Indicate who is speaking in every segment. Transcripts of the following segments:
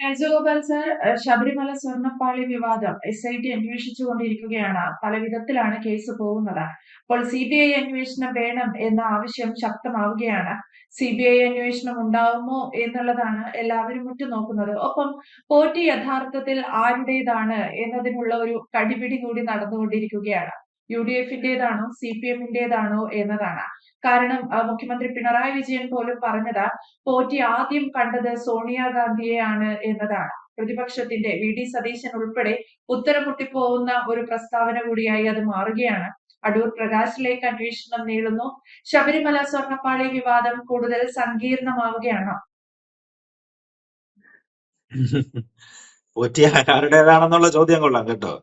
Speaker 1: Rajagopal sir, Sabarimala സ്വർണ്ണപ്പാളി വിവാദം SIT അന്വേഷിച്ചുകൊണ്ടിരിക്കുകയാണ്. പല വിധത്തിലാണ് കേസ് പോകുന്നത്. അപ്പോൾ CBI അന്വേഷണം വേണം എന്ന ആവശ്യം ശക്തമാവുകയാണ്. CBI അന്വേഷണം ഉണ്ടാവുമോ എന്നുള്ളതാണ് എല്ലാവരും ഉറ്റുനോക്കുന്നത്. ഒപ്പം പോറ്റി യഥാർത്ഥത്തിൽ ആരുടേതാണ് എന്നതിനുള്ള ഒരു കടിപിടി കൂടി നടന്നുകൊണ്ടിരിക്കുകയാണ്. UDF-ന്റേതാണോ CPM-ന്റേതാണോ എന്നതാണ്. കാരണം മുഖ്യമന്ത്രി പിണറായി വിജയൻ പോലും പറഞ്ഞത് പോറ്റി ആദ്യം കണ്ടത് സോണിയാഗാന്ധിയെയാണ് എന്നതാണ്. പ്രതിപക്ഷത്തിന്റെ VD സതീശൻ ഉൾപ്പെടെ ഉത്തരം മുട്ടിപ്പോകുന്ന ഒരു പ്രസ്താവന കൂടിയായി അത് മാറുകയാണ്. അടൂർ പ്രകാശിലേക്ക് അന്വേഷണം നീളുന്നു. ശബരിമല സ്വർണ്ണപ്പാളി വിവാദം കൂടുതൽ സങ്കീർണമാവുകയാണോ?
Speaker 2: പോറ്റി ആരുടേതാണെന്നുള്ള ചോദ്യം കൊള്ളാം കേട്ടോ.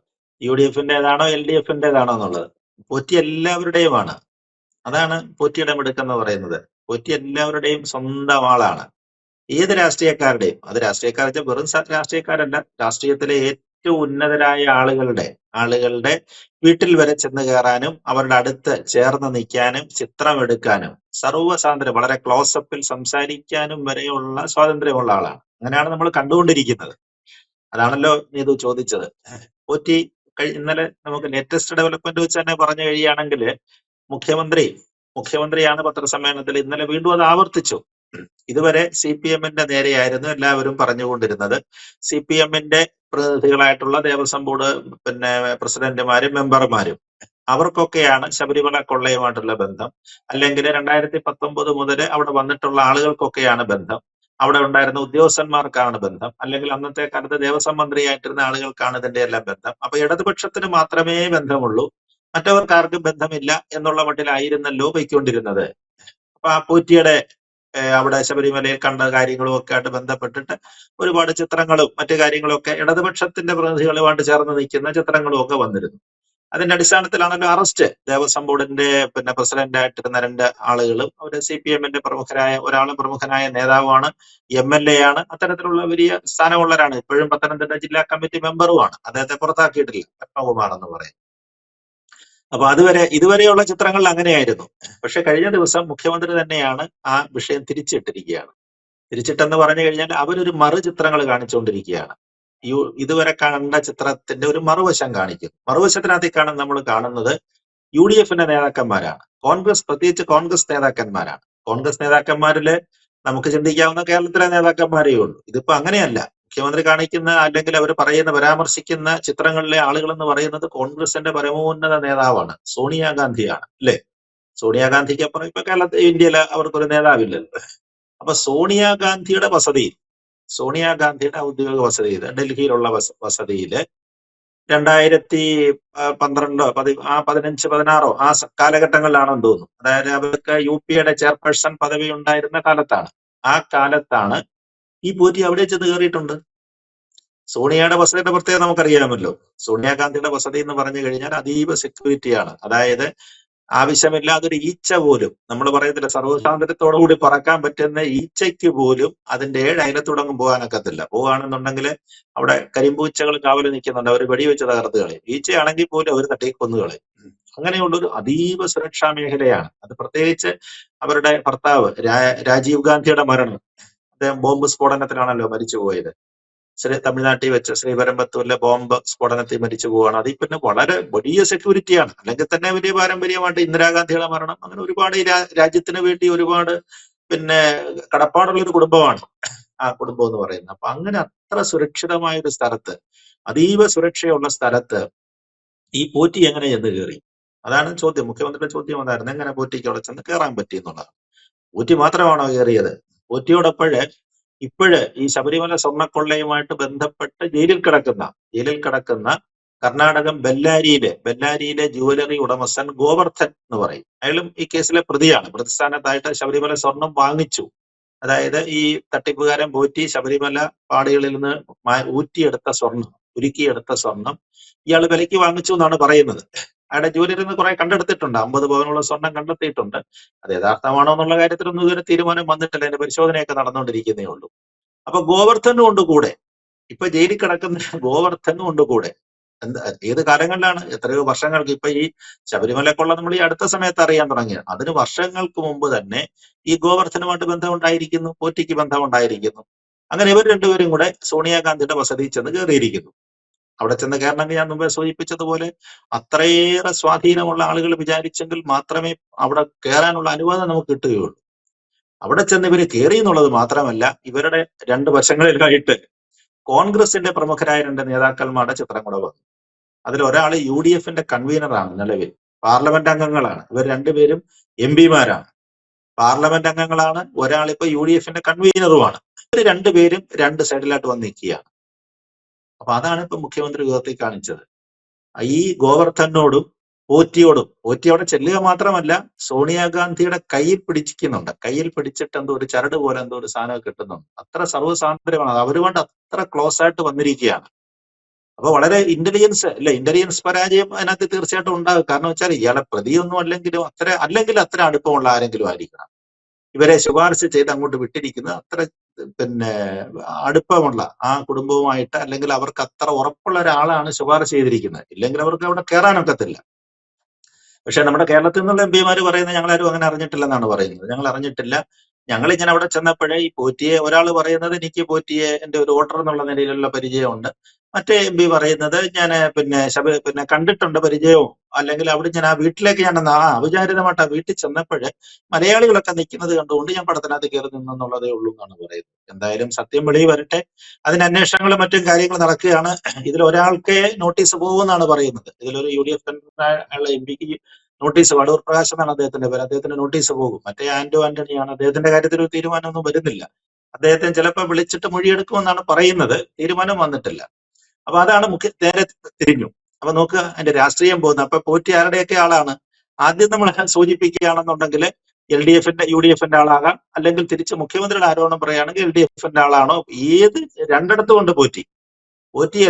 Speaker 2: UDF-ന്റേതാണോ LDF-ന്റേതാണോ എന്നുള്ളത്. പോറ്റി എല്ലാവരുടെയുമാണ്. അതാണ് പോറ്റിയുടെ മിടുക്കെന്ന് പറയുന്നത്. പോറ്റി എല്ലാവരുടെയും സ്വന്തം ആളാണ്. ഏത് രാഷ്ട്രീയക്കാരുടെയും, അത് രാഷ്ട്രീയക്കാരെന്ന് വെറും രാഷ്ട്രീയക്കാരല്ല, രാഷ്ട്രീയത്തിലെ ഏറ്റവും ഉന്നതരായ ആളുകളുടെ വീട്ടിൽ വരെ ചെന്ന് കയറാനും അവരുടെ അടുത്ത് ചേർന്ന് നിൽക്കാനും ചിത്രമെടുക്കാനും സർവ്വസ്വാതന്ത്ര്യം, വളരെ ക്ലോസപ്പിൽ സംസാരിക്കാനും വരെയുള്ള സ്വാതന്ത്ര്യമുള്ള ആളാണ്. അങ്ങനെയാണ് നമ്മൾ കണ്ടുകൊണ്ടിരിക്കുന്നത്. അതാണല്ലോ നീതു ചോദിച്ചത്. പോറ്റി ഇന്നലെ നമുക്ക് ലേറ്റസ്റ്റ് ഡെവലപ്മെന്റ് വെച്ച് തന്നെ പറഞ്ഞു കഴിയുകയാണെങ്കിൽ മുഖ്യമന്ത്രിയാണ് പത്രസമ്മേളനത്തിൽ ഇന്നലെ വീണ്ടും അത് ആവർത്തിച്ചു. ഇതുവരെ CPM-ന്റെ നേരെയായിരുന്നു എല്ലാവരും പറഞ്ഞുകൊണ്ടിരുന്നത്. CPM-ന്റെ പ്രതിനിധികളായിട്ടുള്ള ദേവസ്വം ബോർഡ് പ്രസിഡന്റുമാരും മെമ്പർമാരും അവർക്കൊക്കെയാണ് ശബരിമല കൊള്ളയുമായിട്ടുള്ള ബന്ധം. അല്ലെങ്കിൽ 2019 മുതൽ അവിടെ വന്നിട്ടുള്ള ആളുകൾക്കൊക്കെയാണ് ബന്ധം. അവിടെ ഉണ്ടായിരുന്ന ഉദ്യോഗസ്ഥന്മാർക്കാണ് ബന്ധം. അല്ലെങ്കിൽ അന്നത്തെ കാലത്ത് ദേവസ്വം മന്ത്രിയായിട്ടിരുന്ന ആളുകൾക്കാണ് ഇതിന്റെ എല്ലാം ബന്ധം. അപ്പൊ ഇടതുപക്ഷത്തിന് മാത്രമേ ബന്ധമുള്ളൂ, മറ്റവർക്കാർക്കും ബന്ധമില്ല എന്നുള്ള മട്ടിലായിരുന്നല്ലോ പോയിക്കൊണ്ടിരുന്നത്. അപ്പൊ ആ പോറ്റിയുടെ അവിടെ ശബരിമലയിൽ കണ്ട കാര്യങ്ങളും ഒക്കെ ആയിട്ട് ബന്ധപ്പെട്ടിട്ട് ഒരുപാട് ചിത്രങ്ങളും മറ്റു കാര്യങ്ങളും ഒക്കെ ഇടതുപക്ഷത്തിന്റെ പ്രതിനിധികളുമായിട്ട് ചേർന്ന് നിൽക്കുന്ന ചിത്രങ്ങളും ഒക്കെ വന്നിരുന്നു. അതിന്റെ അടിസ്ഥാനത്തിലാണല്ലോ അറസ്റ്റ്. ദേവസ്വം ബോർഡിന്റെ പ്രസിഡന്റ് ആയിട്ടിരുന്ന 2 ആളുകളും അവര് CPM-ന്റെ പ്രമുഖനായ നേതാവാണ്, MLA ആണ്, അത്തരത്തിലുള്ള വലിയ സ്ഥാനമുള്ളവരാണ്. ഇപ്പോഴും പത്തനംതിട്ട ജില്ലാ കമ്മിറ്റി മെമ്പറുമാണ്. അദ്ദേഹത്തെ പുറത്താക്കിയിട്ടില്ല, പത്മകുമാർ എന്ന് പറയും. അപ്പൊ ഇതുവരെയുള്ള ചിത്രങ്ങൾ അങ്ങനെയായിരുന്നു. പക്ഷെ കഴിഞ്ഞ ദിവസം മുഖ്യമന്ത്രി തന്നെയാണ് ആ വിഷയം തിരിച്ചിട്ടിരിക്കുകയാണ്. തിരിച്ചിട്ടെന്ന് പറഞ്ഞു കഴിഞ്ഞാൽ അവരൊരു ചിത്രങ്ങൾ കാണിച്ചുകൊണ്ടിരിക്കുകയാണ്. ഇതുവരെ കണ്ട ചിത്രത്തിന്റെ ഒരു മറുവശം കാണിക്കും. മറുവശത്തിനകത്തേക്കാണ് നമ്മൾ കാണുന്നത് UDF-ന്റെ നേതാക്കന്മാരാണ്. പ്രത്യേകിച്ച് കോൺഗ്രസ് നേതാക്കന്മാരാണ്. കോൺഗ്രസ് നേതാക്കന്മാരില് നമുക്ക് ചിന്തിക്കാവുന്ന കേരളത്തിലെ നേതാക്കന്മാരേ ഉള്ളൂ. ഇതിപ്പോ അങ്ങനെയല്ല. മുഖ്യമന്ത്രി കാണിക്കുന്ന അല്ലെങ്കിൽ അവർ പരാമർശിക്കുന്ന ചിത്രങ്ങളിലെ ആളുകൾ എന്ന് പറയുന്നത് കോൺഗ്രസിന്റെ പരമോന്നത നേതാവാണ്, സോണിയാഗാന്ധിയാണ്, അല്ലെ? സോണിയാഗാന്ധിക്ക് അപ്പുറം ഇപ്പൊ ഇന്ത്യയിലെ അവർക്കൊരു നേതാവില്ലല്ലോ. അപ്പൊ സോണിയാഗാന്ധിയുടെ ഔദ്യോഗിക വസതിയിൽ, ഡൽഹിയിലുള്ള വസതിയില് 2012 15 16 ആ കാലഘട്ടങ്ങളിലാണെന്ന് തോന്നുന്നു. അതായത് അവർക്ക് UP-യുടെ ചെയർപേഴ്സൺ പദവി ഉണ്ടായിരുന്ന കാലത്താണ്. ആ കാലത്താണ് ഈ പോറ്റി അവിടെ ചെന്ന് കയറിയിട്ടുണ്ട്. സോണിയയുടെ വസതിയുടെ പ്രത്യേകത നമുക്കറിയാമല്ലോ. സോണിയാഗാന്ധിയുടെ വസതി എന്ന് പറഞ്ഞു കഴിഞ്ഞാൽ അതീവ സെക്യൂരിറ്റിയാണ്. അതായത് ആവശ്യമില്ലാതെ ഒരു ഈച്ച പോലും, നമ്മൾ പറയത്തില്ല സർവ്വസ്വാതന്ത്ര്യത്തോടുകൂടി പറക്കാൻ പറ്റുന്ന ഈച്ചയ്ക്ക് പോലും അതിന്റെ 7 അയലത്തുടങ്ങും പോകാനൊക്കത്തില്ല. പോവുകയാണെന്നുണ്ടെങ്കിൽ അവിടെ കരിമ്പൂച്ചകൾ കാവല് നിൽക്കുന്നുണ്ട്, അവർ വെടിവെച്ച് തകർത്ത് കളയും. ഈച്ചയാണെങ്കിൽ പോലും അവർ തട്ടിക്കൊന്നു കളയും. അങ്ങനെയുള്ളൊരു അതീവ സുരക്ഷാ മേഖലയാണ് അത്. പ്രത്യേകിച്ച് അവരുടെ ഭർത്താവ് രാജീവ് ഗാന്ധിയുടെ മരണം, അദ്ദേഹം ബോംബ് സ്ഫോടനത്തിലാണല്ലോ മരിച്ചുപോയത്. തമിഴ്നാട്ടിൽ വെച്ച് ശ്രീപെരുമ്പത്തൂരിലെ ബോംബ് സ്ഫോടനത്തിൽ മരിച്ചു പോവുകയാണ്. അതിൽ പിന്നെ വളരെ വലിയ സെക്യൂരിറ്റിയാണ്. അല്ലെങ്കിൽ തന്നെ വലിയ പാരമ്പര്യമായിട്ട് ഇന്ദിരാഗാന്ധിയുടെ മരണം, അങ്ങനെ ഒരുപാട് രാജ്യത്തിന് വേണ്ടി ഒരുപാട് കടപ്പാടുള്ള ഒരു കുടുംബമാണ് ആ കുടുംബം എന്ന് പറയുന്നത്. അപ്പൊ അങ്ങനെ അത്ര സുരക്ഷിതമായ ഒരു സ്ഥലത്ത്, അതീവ സുരക്ഷയുള്ള സ്ഥലത്ത് ഈ പോറ്റി എങ്ങനെ ചെന്ന് കയറി? അതാണ് ചോദ്യം. മുഖ്യമന്ത്രിയുടെ ചോദ്യം അതായിരുന്നു, എങ്ങനെ പോറ്റിക്ക് അവിടെ ചെന്ന് കയറാൻ പറ്റി എന്നുള്ളതാണ്. പോറ്റി മാത്രമാണോ കയറിയത്? പോറ്റിയോടൊപ്പോഴ് ഈ ശബരിമല സ്വർണ്ണക്കൊള്ളയുമായിട്ട് ബന്ധപ്പെട്ട് ജയിലിൽ കിടക്കുന്ന കർണാടകം ബെല്ലാരിയിലെ ജുവലറി ഉടമസ്ഥൻ ഗോവർദ്ധൻ എന്ന് പറയും. അയാളും ഈ കേസിലെ പ്രതിയാണ്. പ്രതിസ്ഥാനത്തായിട്ട് ശബരിമല സ്വർണം വാങ്ങിച്ചു. അതായത് ഈ തട്ടിപ്പുകാരൻ പോറ്റി ശബരിമല പാടികളിൽ നിന്ന് ഉരുക്കിയെടുത്ത സ്വർണം ഇയാൾ വിലയ്ക്ക് വാങ്ങിച്ചു എന്നാണ് പറയുന്നത്. അയാളുടെ ജോലിയിൽ നിന്ന് കുറെ കണ്ടെടുത്തിട്ടുണ്ട്. 50 പവനുള്ള സ്വർണം കണ്ടെത്തിയിട്ടുണ്ട്. അത് യഥാർത്ഥമാണോ എന്നുള്ള കാര്യത്തിലൊന്നും ഇതുവരെ തീരുമാനം വന്നിട്ടില്ല. അതിന്റെ പരിശോധനയൊക്കെ നടന്നുകൊണ്ടിരിക്കുന്നേ ഉള്ളൂ. അപ്പൊ ഗോവർദ്ധനും ഉണ്ട് കൂടെ. ഇപ്പൊ ജയിലിൽ കിടക്കുന്ന ഗോവർദ്ധനും ഉണ്ട് കൂടെ. ഏത് കാലങ്ങളിലാണ്, എത്രയോ വർഷങ്ങൾക്ക്, ഇപ്പൊ ഈ ശബരിമലക്കുള്ള നമ്മൾ ഈ അടുത്ത സമയത്ത് അറിയാൻ തുടങ്ങിയത്. അതിന് വർഷങ്ങൾക്ക് മുമ്പ് തന്നെ ഈ ഗോവർദ്ധനുമായിട്ട് ബന്ധമുണ്ടായിരിക്കുന്നു, പോറ്റിക്ക് ബന്ധമുണ്ടായിരിക്കുന്നു. അങ്ങനെ ഇവർ രണ്ടുപേരും കൂടെ സോണിയാഗാന്ധിയുടെ വസതിയിൽ ചെന്ന് കയറിയിരിക്കുന്നു. അവിടെ ചെന്ന് കയറണമെങ്കിൽ ഞാൻ മുമ്പേ സൂചിപ്പിച്ചതുപോലെ അത്രയേറെ സ്വാധീനമുള്ള ആളുകൾ വിചാരിച്ചെങ്കിൽ മാത്രമേ അവിടെ കയറാനുള്ള അനുവാദം നമുക്ക് കിട്ടുകയുള്ളൂ. അവിടെ ചെന്ന് ഇവര് കയറി എന്നുള്ളത് മാത്രമല്ല, ഇവരുടെ രണ്ട് വശങ്ങളിലായിട്ട് കോൺഗ്രസിന്റെ പ്രമുഖരായ രണ്ട് നേതാക്കന്മാരുടെ ചിത്രം കൂടെ വന്നു. അതിൽ ഒരാൾ UDF കൺവീനറാണ്, നിലവിൽ പാർലമെന്റ് അംഗങ്ങളാണ്. ഇവർ രണ്ടുപേരും MP-മാരാണ്, പാർലമെന്റ് അംഗങ്ങളാണ്. ഒരാൾ ഇപ്പൊ UDF കൺവീനറുമാണ്. ഇവർ രണ്ടുപേരും രണ്ട് സൈഡിലായിട്ട് വന്ന് നിൽക്കുകയാണ്. അപ്പൊ അതാണ് ഇപ്പൊ മുഖ്യമന്ത്രി ഉയർത്തി കാണിച്ചത്. ഈ ഗോവർദ്ധനോടും പോറ്റിയോടെ ചെല്ലുക മാത്രമല്ല, സോണിയാഗാന്ധിയുടെ കയ്യിൽ പിടിക്കുന്നുണ്ട്. കയ്യിൽ പിടിച്ചിട്ട് എന്തോ ഒരു ചരട് പോലെ എന്തോ ഒരു സാധനം കിട്ടുന്നുണ്ട്. അത്ര സർവ്വസാന്ദ്രമാണ്, അവരുകൊണ്ട് അത്ര ക്ലോസ് ആയിട്ട് വന്നിരിക്കുകയാണ്. അപ്പൊ വളരെ ഇന്റലിജൻസ് പരാജയം അതിനകത്ത് തീർച്ചയായിട്ടും ഉണ്ടാകും. കാരണം വെച്ചാൽ ഇയാളെ പ്രതിയൊന്നും അല്ലെങ്കിൽ അത്ര അടുപ്പമുള്ള ആരെങ്കിലും ആയിരിക്കണം ഇവരെ ശുപാർശ ചെയ്ത് അങ്ങോട്ട് വിട്ടിരിക്കുന്നത്. അത്ര അടുപ്പമുള്ള ആ കുടുംബവുമായിട്ട്, അല്ലെങ്കിൽ അവർക്ക് അത്ര ഉറപ്പുള്ള ഒരാളാണ് ശുപാർശ ചെയ്തിരിക്കുന്നത്. ഇല്ലെങ്കിൽ അവർക്ക് അവിടെ കയറാനൊക്കത്തില്ല. പക്ഷെ നമ്മുടെ കേരളത്തിൽ നിന്നുള്ള MP-മാര് പറയുന്നത് ഞങ്ങളാരും അങ്ങനെ അറിഞ്ഞിട്ടില്ലെന്നാണ് പറയുന്നത്. ഞങ്ങൾ അറിഞ്ഞിട്ടില്ല. ഞങ്ങളിങ്ങനെ അവിടെ ചെന്നപ്പോഴേ ഈ പോറ്റിയെ, ഒരാൾ പറയുന്നത് എനിക്ക് പോറ്റിയെ എന്റെ ഒരു വോട്ടർ എന്നുള്ള നിലയിലുള്ള പരിചയമുണ്ട്. മറ്റേ MP പറയുന്നത് ഞാൻ കണ്ടിട്ടുണ്ട് പരിചയവും, അല്ലെങ്കിൽ അവിടെ ഞാൻ ആ വീട്ടിലേക്ക് ഞാൻ അവിചാരിതമായിട്ട് ആ വീട്ടിൽ ചെന്നപ്പോഴേ മലയാളികളൊക്കെ നിൽക്കുന്നത് കണ്ടുകൊണ്ട് ഞാൻ പടത്തിനകത്ത് കയറി നിന്നെന്നുള്ളതേ ഉള്ളൂ എന്നാണ് പറയുന്നത്. എന്തായാലും സത്യം വെളി വരട്ടെ. അതിന് അന്വേഷണങ്ങളും മറ്റും കാര്യങ്ങൾ നടക്കുകയാണ്. ഇതിൽ ഒരാൾക്ക് നോട്ടീസ് പോകുമെന്നാണ് പറയുന്നത്. ഇതിലൊരു UDF MP-ക്ക് നോട്ടീസ്, വടൂർ പ്രകാശ് എന്നാണ് അദ്ദേഹത്തിന്റെ പേര്, അദ്ദേഹത്തിന് നോട്ടീസ് പോകും. മറ്റേ ആന്റണിയാണ്. അദ്ദേഹത്തിന്റെ കാര്യത്തിൽ ഒരു തീരുമാനമൊന്നും വരുന്നില്ല. അദ്ദേഹത്തെ ചിലപ്പോൾ വിളിച്ചിട്ട് മൊഴിയെടുക്കുമെന്നാണ് പറയുന്നത്. തീരുമാനം വന്നിട്ടില്ല. അപ്പൊ അതാണ് നേരെ തിരിഞ്ഞു. അപ്പൊ നോക്കുക അതിന്റെ രാഷ്ട്രീയം പോകുന്നത്. അപ്പൊ പോറ്റി ആരുടെയൊക്കെ ആളാണ്? ആദ്യം നമ്മൾ സൂചിപ്പിക്കുകയാണെന്നുണ്ടെങ്കിൽ UDF ആളാകാം, അല്ലെങ്കിൽ തിരിച്ച് മുഖ്യമന്ത്രിയുടെ ആരോപണം പറയുകയാണെങ്കിൽ LDF ആളാണോ? ഏത് രണ്ടിടത്തും കൊണ്ട് പോറ്റി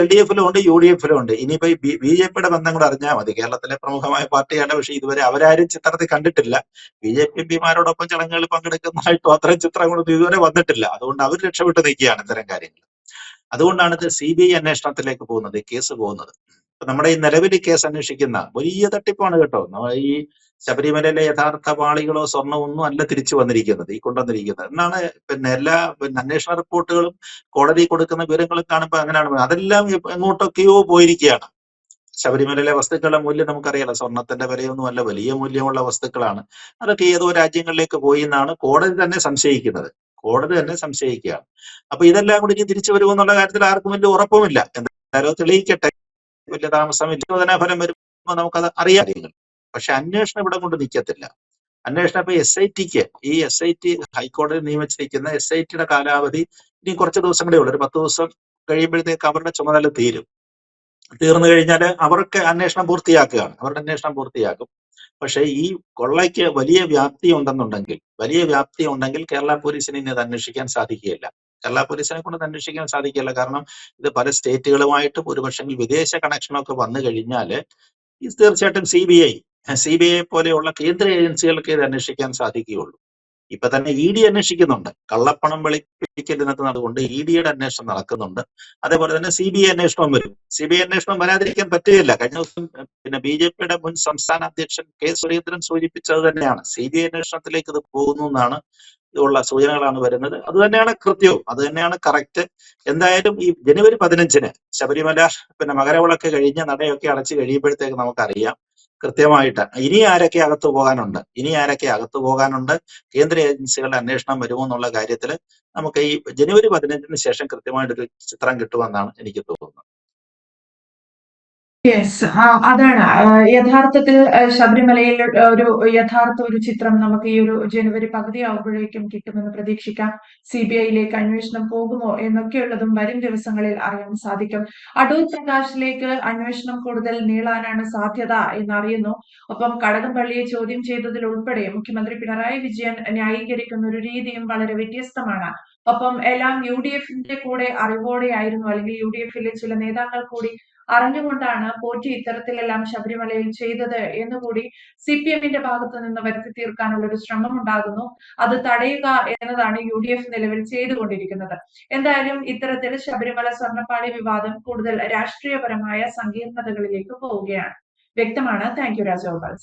Speaker 2: LDF-ലും ഉണ്ട്, UDF-ലും ഉണ്ട്. ഇനിയിപ്പോ BJP-യുടെ ബന്ധം കൂടെ അറിഞ്ഞാൽ മതി. കേരളത്തിലെ പ്രമുഖമായ പാർട്ടിയാണ്, പക്ഷെ ഇതുവരെ അവരാരും ചിത്രത്തിൽ കണ്ടിട്ടില്ല. BJP MP-മാരോടൊപ്പം ചടങ്ങുകളിൽ പങ്കെടുക്കുന്നതായിട്ടോ അത്രയും ചിത്രങ്ങളൊന്നും ഇതുവരെ വന്നിട്ടില്ല. അതുകൊണ്ട് അവർ രക്ഷപ്പെട്ട് നിൽക്കുകയാണ് ഇത്തരം കാര്യങ്ങൾ. അതുകൊണ്ടാണ് ഇത് CBI അന്വേഷണത്തിലേക്ക് പോകുന്നത്, കേസ് പോകുന്നത്. നമ്മുടെ ഈ നിലവിൽ കേസ് അന്വേഷിക്കുന്ന വലിയ തട്ടിപ്പാണ് കേട്ടോ. ഈ ശബരിമലയിലെ യഥാർത്ഥ പാളികളോ സ്വർണ്ണമോ ഒന്നും അല്ല തിരിച്ചു വന്നിരിക്കുന്നത്, ഈ കൊണ്ടുവന്നിരിക്കുന്നത് എന്നാണ്. എല്ലാ അന്വേഷണ റിപ്പോർട്ടുകളും കോടതി കൊടുക്കുന്ന വിവരങ്ങളും കാണുമ്പോൾ അങ്ങനെയാണ്. അതെല്ലാം എങ്ങോട്ടൊക്കെയോ പോയിരിക്കുകയാണ്. ശബരിമലയിലെ വസ്തുക്കളുടെ മൂല്യം നമുക്കറിയാലോ, സ്വർണത്തിന്റെ വിലയൊന്നും അല്ല, വലിയ മൂല്യമുള്ള വസ്തുക്കളാണ്. അതൊക്കെ ഏതോ രാജ്യങ്ങളിലേക്ക് പോയി എന്നാണ് കോടതി തന്നെ സംശയിക്കുന്നത്. സംശയിക്കുകയാണ്. അപ്പൊ ഇതെല്ലാം കൂടി ഇനി തിരിച്ചു വരുമെന്നുള്ള കാര്യത്തിൽ ആർക്കും വലിയ ഉറപ്പുമില്ല. എന്തായാലും തെളിയിക്കട്ടെ, വലിയ താമസമില്ല. പരിശോധനാഫലം വരുമ്പോൾ നമുക്കത് അറിയാം കാര്യങ്ങൾ. പക്ഷെ അന്വേഷണം ഇവിടെ കൊണ്ട് നിൽക്കത്തില്ല. അന്വേഷണം ഇപ്പൊ SIT ഹൈക്കോടതി നിയമിച്ചിരിക്കുന്ന SIT-യുടെ കാലാവധി ഇനി കുറച്ച് ദിവസം കൂടെ ഉള്ളൂ. ഒരു 10 ദിവസം കഴിയുമ്പോഴത്തേക്ക് അവരുടെ ചുമതല തീർന്നു കഴിഞ്ഞാൽ അവർക്ക് അന്വേഷണം പൂർത്തിയാക്കുകയാണ്. അവരുടെ അന്വേഷണം പൂർത്തിയാക്കും. പക്ഷെ ഈ കൊള്ളയ്ക്ക് വലിയ വ്യാപ്തി ഉണ്ടെങ്കിൽ കേരള പോലീസിന് ഇനി അത് അന്വേഷിക്കാൻ സാധിക്കുകയില്ല. കേരള പോലീസിനെ കൊണ്ട് അന്വേഷിക്കാൻ സാധിക്കില്ല. കാരണം ഇത് പല സ്റ്റേറ്റുകളുമായിട്ടും ഒരുപക്ഷെ വിദേശ കണക്ഷനൊക്കെ വന്നു കഴിഞ്ഞാൽ തീർച്ചയായിട്ടും CBI പോലെയുള്ള കേന്ദ്ര ഏജൻസികൾക്ക് ഇത് അന്വേഷിക്കാൻ സാധിക്കുകയുള്ളൂ. ഇപ്പൊ തന്നെ ED അന്വേഷിക്കുന്നുണ്ട്. കള്ളപ്പണം വെളുപ്പിക്കലിനകത്ത് നടന്നുകൊണ്ട് ED-യുടെ അന്വേഷണം നടക്കുന്നുണ്ട്. അതേപോലെ തന്നെ CBI അന്വേഷണം വരും. CBI അന്വേഷണം വരാതിരിക്കാൻ പറ്റുകയില്ല. കഴിഞ്ഞ ദിവസം BJP-യുടെ മുൻ സംസ്ഥാന അധ്യക്ഷൻ K. സുരേന്ദ്രൻ സൂചിപ്പിച്ചത് തന്നെയാണ്. CBI അന്വേഷണത്തിലേക്ക് ഇത് പോകുന്നു എന്നാണ് ഉള്ള സൂചനകളാണ് വരുന്നത്. അത് തന്നെയാണ് കൃത്യവും, അത് തന്നെയാണ് കറക്റ്റ്. എന്തായാലും ഈ ജനുവരി 15-ന് ശബരിമല മകരവിളക്ക് കഴിഞ്ഞ് നടയൊക്കെ അടച്ചു കഴിയുമ്പോഴത്തേക്ക് നമുക്കറിയാം കൃത്യമായിട്ട് ഇനി ആരൊക്കെ അകത്തു പോകാനുണ്ട്, കേന്ദ്ര ഏജൻസികളുടെ അന്വേഷണം വരുമോ എന്നുള്ള കാര്യത്തിൽ നമുക്ക് ഈ ജനുവരി 15-ന് ശേഷം കൃത്യമായിട്ടൊരു ചിത്രം കിട്ടുമെന്നാണ് എനിക്ക് തോന്നുന്നത്.
Speaker 1: അതാണ് യഥാർത്ഥത്തിൽ ശബരിമലയിൽ യഥാർത്ഥ ഒരു ചിത്രം നമുക്ക് ഈ ഒരു ജനുവരി പകുതി ആവുമ്പോഴേക്കും കിട്ടുമെന്ന് പ്രതീക്ഷിക്കാം. CBI-യിലേക്ക് അന്വേഷണം പോകുമോ എന്നൊക്കെയുള്ളതും വരും ദിവസങ്ങളിൽ അറിയാൻ സാധിക്കും. അടൂർ പ്രകാശിലേക്ക് അന്വേഷണം കൂടുതൽ നീളാനാണ് സാധ്യത എന്നറിയുന്നു. ഒപ്പം കടകംപള്ളിയെ ചോദ്യം ചെയ്തതിൽ ഉൾപ്പെടെ മുഖ്യമന്ത്രി പിണറായി വിജയൻ ന്യായീകരിക്കുന്ന ഒരു രീതിയും വളരെ വ്യത്യസ്തമാണ്. ഒപ്പം എല്ലാം UDF-ന്റെ കൂടെ അറിവോടെയായിരുന്നു, അല്ലെങ്കിൽ UDF-ലെ ചില നേതാക്കൾ കൂടി അറിഞ്ഞുകൊണ്ടാണ് പോറ്റി ഇത്തരത്തിലെല്ലാം ശബരിമലയിൽ ചെയ്തത് എന്നുകൂടി CPM-ന്റെ ഭാഗത്തു നിന്ന് വരുത്തി തീർക്കാനുള്ള ഒരു ശ്രമം ഉണ്ടാകുന്നു. അത് തടയുക എന്നതാണ് UDF നിലവിൽ ചെയ്തുകൊണ്ടിരിക്കുന്നത്. എന്തായാലും ഇത്തരത്തിൽ ശബരിമല സ്വർണ്ണപ്പാളി വിവാദം കൂടുതൽ രാഷ്ട്രീയപരമായ സങ്കീർണതകളിലേക്ക് പോവുകയാണ്. വ്യക്തമാണ്. Thank you Rajagopal.